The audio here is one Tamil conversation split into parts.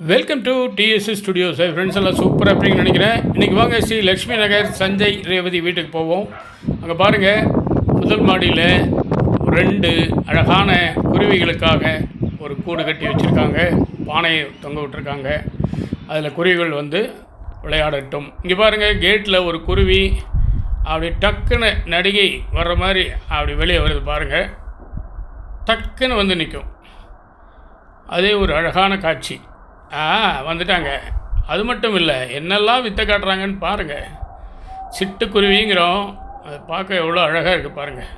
Welcome to TDS studios. Friends எல்லாம் சூப்பராக இருப்பீங்கன்னு நினைக்கிறேன். இன்றைக்கி வாங்க ஸ்ரீ லக்ஷ்மி நகர் சஞ்சய் ரேவதி வீட்டுக்கு போவோம். அங்கே பாருங்கள், முதல் மாடியில் 2 அழகான குருவிகளுக்காக ஒரு கூடு கட்டி வச்சுருக்காங்க. பானையை தொங்க விட்டுருக்காங்க. அதில் குருவிகள் வந்து விளையாடட்டும். இங்கே பாருங்கள், கேட்டில் ஒரு குருவி அப்படி டக்குன்னு நடிகை வர்ற மாதிரி அப்படி வெளியே வருது பாருங்கள். டக்குன்னு வந்து நிற்கும். அதே ஒரு அழகான காட்சி. வந்துட்டாங்க. அது மட்டும் இல்லை, என்னெல்லாம் வித்தை காட்டுறாங்கன்னு பாருங்கள். சிட்டுக்குருவிங்கிறோம், அதை பார்க்க எவ்வளோ அழகாக இருக்குது பாருங்கள்.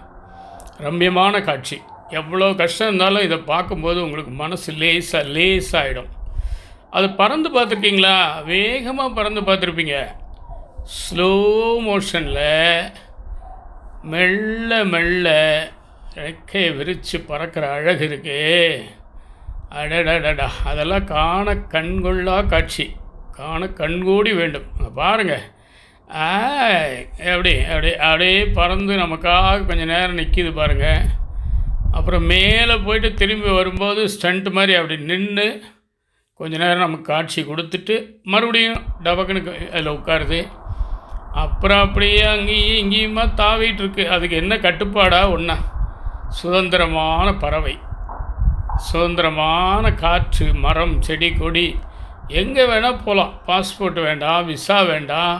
ரம்யமான காட்சி. எவ்வளோ கஷ்டம் இருந்தாலும் இதை பார்க்கும்போது உங்களுக்கு மனசு லேசாகிடும். அது பறந்து பார்த்துருக்கீங்களா? வேகமாக பறந்து பார்த்துருப்பீங்க. ஸ்லோ மோஷனில் மெல்ல மெல்ல ரெக்கையை விரித்து பறக்கிற அழகு இருக்கே, அடடடடா! அதெல்லாம் காண கண்கொள்ளா காட்சி, காண கண்கூடி வேண்டும். பாருங்கள், அப்படியே பறந்து நமக்காக கொஞ்சம் நேரம் நிற்கிது பாருங்கள். அப்புறம் மேலே போயிட்டு திரும்பி வரும்போது ஸ்டண்ட் மாதிரி அப்படி நின்று கொஞ்சம் நேரம் நமக்கு காட்சி கொடுத்துட்டு மறுபடியும் டபக்குன்னு அதில் உட்காருது. அப்புறம் அப்படியே அங்கேயும் இங்கேயுமா தாவிட்டுருக்கு. அதுக்கு என்ன கட்டுப்பாடா? ஒன்றா சுதந்திரமான பறவை, சுதந்திரமான காற்று, மரம், செடி, கொடி, எங்கே வேணால் போகலாம். பாஸ்போர்ட் வேண்டாம், விசா வேண்டாம்,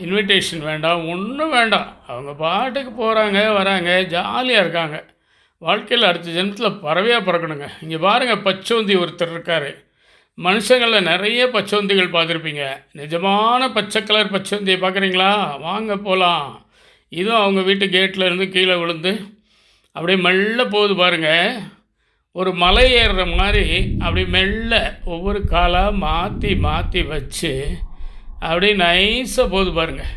இன்விடேஷன் வேண்டாம், ஒன்றும் வேண்டாம். அவங்க பாட்டுக்கு போகிறாங்க, வராங்க, ஜாலியாக இருக்காங்க. வாழ்க்கையில் அடுத்த ஜென்மத்தில் பறவையாக பிறக்கணுங்க. இங்கே பாருங்கள், பச்சோந்தி ஒருத்தர் இருக்கார். மனுஷங்களில் நிறைய பச்சோந்திகள் பார்த்துருப்பீங்க. நிஜமான பச்சை கலர் பச்சோந்தியை பார்க்குறீங்களா? வாங்க போகலாம். இதுவும் அவங்க வீட்டு கேட்டில் இருந்து கீழே விழுந்து அப்படியே மெல்ல போகுது பாருங்கள். ஒரு மலை ஏறுற மாதிரி அப்படி மெல்ல ஒவ்வொரு காலாக மாற்றி மாற்றி வச்சு அப்படியே நைஸாக போகுது பாருங்கள்.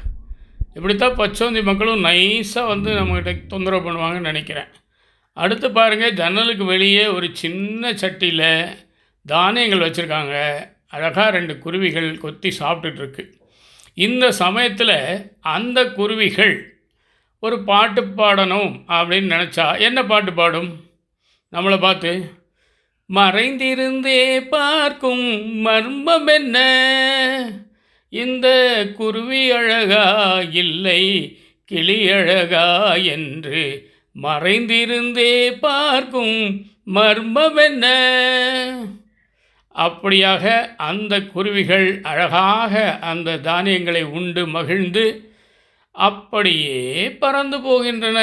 இப்படித்தான் பச்சோந்தி மக்களும் நைஸாக வந்து நம்மகிட்ட தொந்தரவு பண்ணுவாங்கன்னு நினைக்கிறேன். அடுத்து பாருங்கள், ஜன்னலுக்கு வெளியே ஒரு சின்ன சட்டியில் தானியங்கள் வச்சுருக்காங்க. அழகாக 2 குருவிகள் கொத்தி சாப்பிட்டுட்ருக்கு. இந்த சமயத்தில் அந்த குருவிகள் ஒரு பாட்டு பாடணும் அப்படின்னு நினச்சா என்ன பாட்டு பாடும்? நம்மளை பார்த்து, மறைந்திருந்தே பார்க்கும் மர்மம் என்ன, இந்த குருவி அழகா இல்லை கிளி அழகா என்று மறைந்திருந்தே பார்க்கும் மர்மம் என்ன. அப்படியாக அந்த குருவிகள் அழகாக அந்த தானியங்களை உண்டு மகிழ்ந்து அப்படியே பறந்து போகின்றன.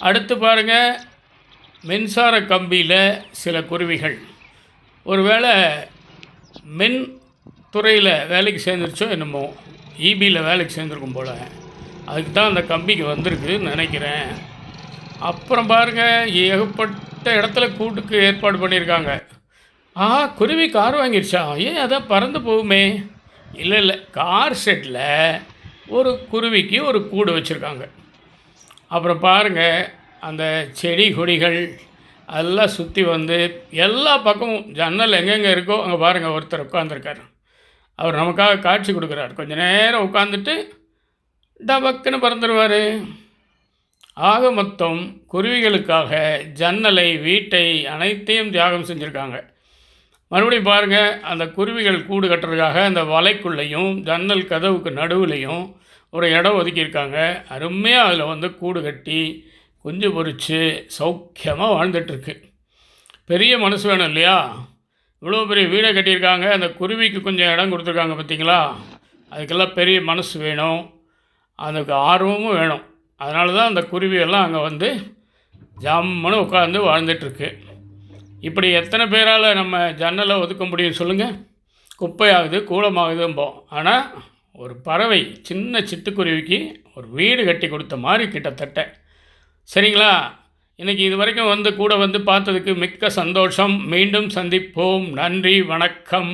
அடுத்து பாருங்கள், மின்சார கம்பியில் சில குருவிகள் ஒருவேளை மின் துறையில் வேலைக்கு சேர்ந்துருச்சோ என்னமோ, ஈபியில் வேலைக்கு சேர்ந்துருக்கும் போல், அதுக்கு தான் அந்த கம்பிக்கு வந்திருக்குதுன்னு நினைக்கிறேன். அப்புறம் பாருங்கள், ஏகப்பட்ட இடத்துல கூட்டுக்கு ஏற்பாடு பண்ணியிருக்காங்க. குருவி கார் வாங்கிருச்சா? ஏன் அதான் பறந்து போகுமே? இல்லை, கார் ஷெட்டில் ஒரு குருவிக்கு ஒரு கூடு வச்சுருக்காங்க. அப்புறம் பாருங்கள், அந்த செடி கொடிகள் அதெல்லாம் சுற்றி வந்து எல்லா பக்கமும் ஜன்னல் எங்கெங்கே இருக்கோ அங்கே பாருங்கள், ஒருத்தர் உட்காந்துருக்கார். அவர் நமக்காக காட்சி கொடுக்குறார். கொஞ்சம் நேரம் உட்காந்துட்டு டபக்குன்னு பறந்துடுவார். ஆக மொத்தம் குருவிகளுக்காக ஜன்னலை, வீட்டை அனைத்தையும் தியாகம் செஞ்சுருக்காங்க. மறுபடியும் பாருங்கள், அந்த குருவிகள் கூடு கட்டுறதுக்காக அந்த வலைக்குள்ளேயும் ஜன்னல் கதவுக்கு நடுவுலையும் ஒரு இடம் ஒதுக்கியிருக்காங்க. அருமையாக அதில் வந்து கூடு கட்டி குஞ்சு பொறிச்சு சௌக்கியமாக வாழ்ந்துட்டுருக்கு. பெரிய மனசு வேணும் இல்லையா? இவ்வளோ பெரிய வீடை கட்டியிருக்காங்க. அந்த குருவிக்கு கொஞ்சம் இடம் கொடுத்துருக்காங்க பார்த்தீங்களா? அதுக்கெல்லாம் பெரிய மனசு வேணும், அதுக்கு ஆர்வமும் வேணும். அதனால தான் அந்த குருவியெல்லாம் அங்கே வந்து ஜம்முன்னு உட்காந்து வாழ்ந்துட்டுருக்கு. இப்படி எத்தனை பேரால் நம்ம ஜன்னலை ஒதுக்க முடியும் சொல்லுங்கள்? குப்பையாகுது, கூலமாகுதும்போம். ஆனால் ஒரு பறவை, சின்ன சிட்டுக்குருவிக்கு ஒரு வீடு கட்டி கொடுத்த மாதிரி கிட்டத்தட்ட. சரிங்களா? இன்றைக்கி இது வரைக்கும் வந்து கூட வந்து பார்த்ததுக்கு மிக்க சந்தோஷம். மீண்டும் சந்திப்போம். நன்றி, வணக்கம்.